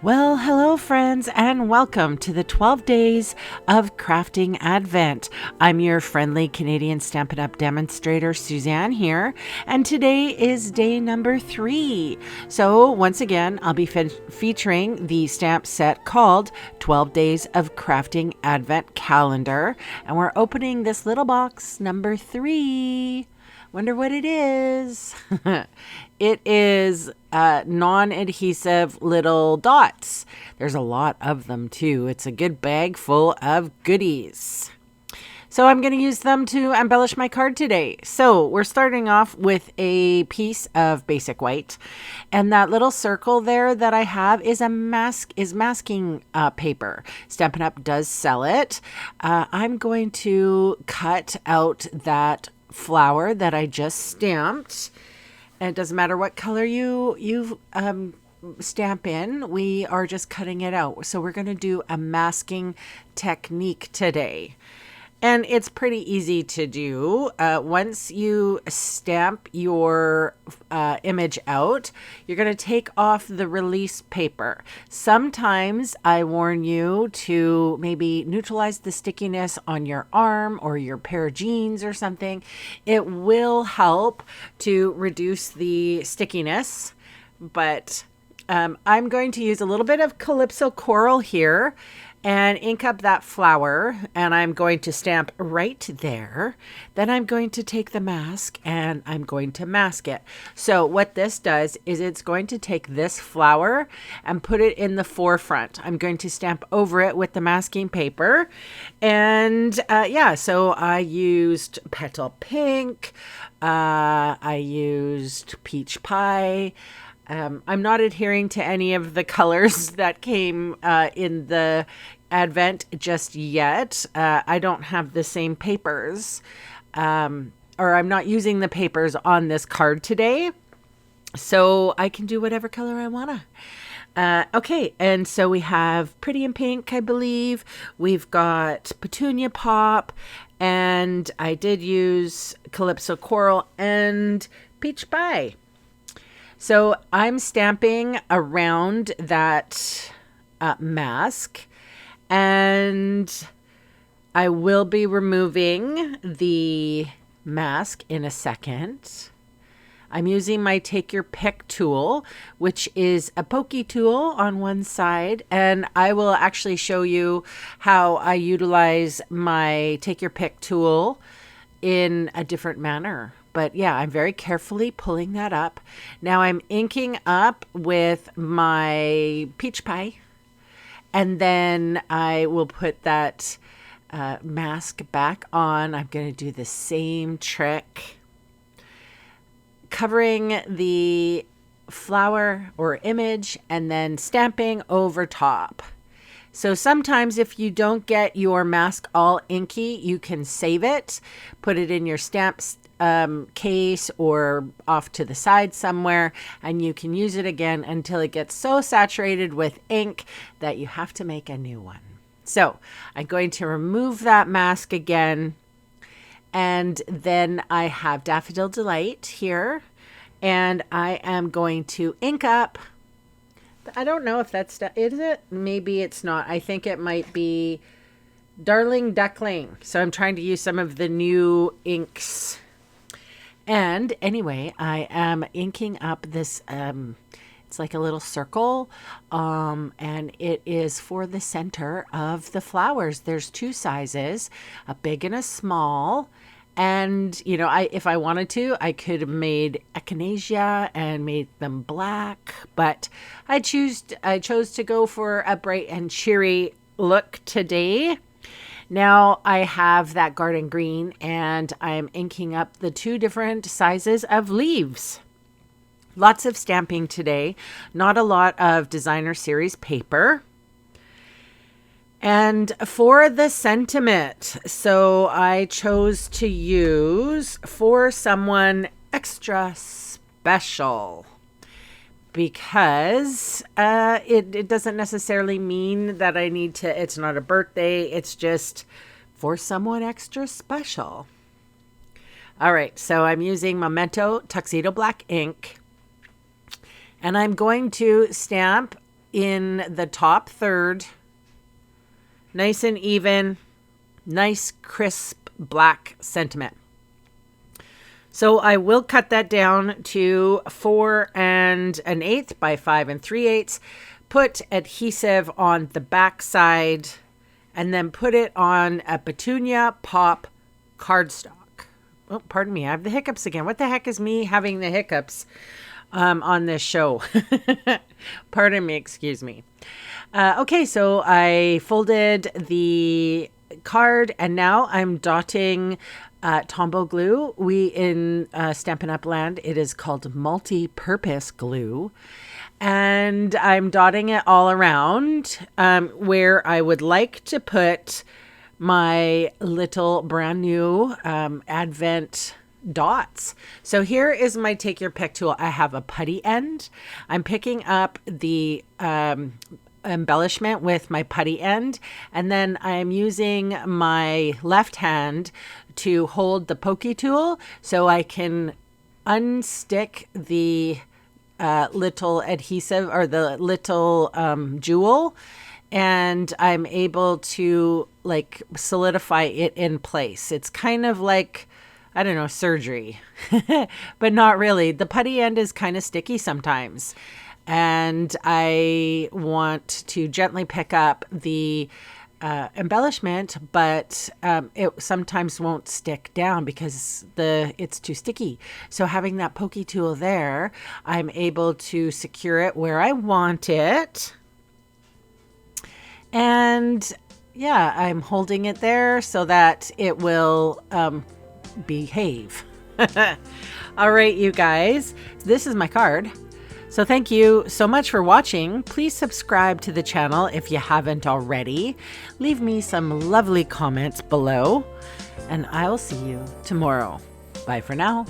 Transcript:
Well, hello, friends, and welcome to the 12 Days of Crafting Advent. I'm your friendly Canadian Stampin' Up! Demonstrator, Susanne here, and today is day number 3. So, once again, I'll be featuring the stamp set called 12 Days of Crafting Advent Calendar, and we're opening this little box, number 3. Wonder what it is. It is non-adhesive little dots. There's a lot of them too. It's a good bag full of goodies. So I'm going to use them to embellish my card today. So we're starting off with a piece of basic white. And that little circle there that I have is masking paper. Stampin' Up! Does sell it. I'm going to cut out that flower that I just stamped. And it doesn't matter what color you stamp in, we are just cutting it out. So we're going to do a masking technique today. And it's pretty easy to do. Once you stamp your image out, you're going to take off the release paper. Sometimes I warn you to maybe neutralize the stickiness on your arm or your pair of jeans or something. It will help to reduce the stickiness, but I'm going to use a little bit of Calypso Coral here and ink up that flower, and I'm going to stamp right there. Then I'm going to take the mask and I'm going to mask it. So what this does is it's going to take this flower and put it in the forefront. I'm going to stamp over it with the masking paper. And so I used Petal Pink. I used Peach Pie. I'm not adhering to any of the colors that came in the Advent just yet. I don't have the same papers, or I'm not using the papers on this card today, so I can do whatever color I want to. Okay, and so we have Pretty in Pink, I believe. We've got Petunia Pop, and I did use Calypso Coral and Peach Pie. So I'm stamping around that mask, and I will be removing the mask in a second. I'm using my Take Your Pick tool, which is a pokey tool on one side, and I will actually show you how I utilize my Take Your Pick tool in a different manner. But yeah, I'm very carefully pulling that up. Now I'm inking up with my Peach Pie. And then I will put that mask back on. I'm going to do the same trick. Covering the flower or image and then stamping over top. So sometimes if you don't get your mask all inky, you can save it, put it in your stamps case or off to the side somewhere, and you can use it again until it gets so saturated with ink that you have to make a new one. So I'm going to remove that mask again, and then I have Daffodil Delight here, and I am going to ink up. I don't know if that's, is it? Maybe it's not. I think it might be Darling Duckling. So I'm trying to use some of the new inks. And anyway, I am inking up this, it's like a little circle, and it is for the center of the flowers. There's 2 sizes, a big and a small. And, you know, if I wanted to, I could have made echinacea and made them black, but I chose to go for a bright and cheery look today. Now I have that garden green, and I'm inking up the 2 different sizes of leaves. Lots of stamping today, not a lot of designer series paper. And for the sentiment, so I chose to use For Someone Extra Special, because it doesn't necessarily mean that I need to, it's not a birthday, it's just for someone extra special. All right, so I'm using Memento Tuxedo Black ink, and I'm going to stamp in the top third, nice and even, nice crisp black sentiment. So I will cut that down to 4 1/8 by 5 3/8, put adhesive on the back side, and then put it on a Petunia Pop cardstock. Oh, pardon me, I have the hiccups again. What the heck is me having the hiccups on this show? Pardon me, excuse me. Okay, so I folded the card and now I'm dotting Tombow glue. We in Stampin' Up land, it is called multi-purpose glue. And I'm dotting it all around where I would like to put my little brand new Advent dots. So here is my take your pick tool. I have a putty end. I'm picking up the embellishment with my putty end, and then I'm using my left hand to hold the pokey tool so I can unstick the little adhesive or the little jewel, and I'm able to like solidify it in place. It's kind of like, I don't know, surgery, but not really. The putty end is kind of sticky sometimes, and I want to gently pick up the embellishment, but it sometimes won't stick down because it's too sticky. So having that pokey tool there, I'm able to secure it where I want it. And yeah, I'm holding it there so that it will behave. All right, you guys, this is my card. So thank you so much for watching. Please subscribe to the channel if you haven't already. Leave me some lovely comments below, and I will see you tomorrow. Bye for now.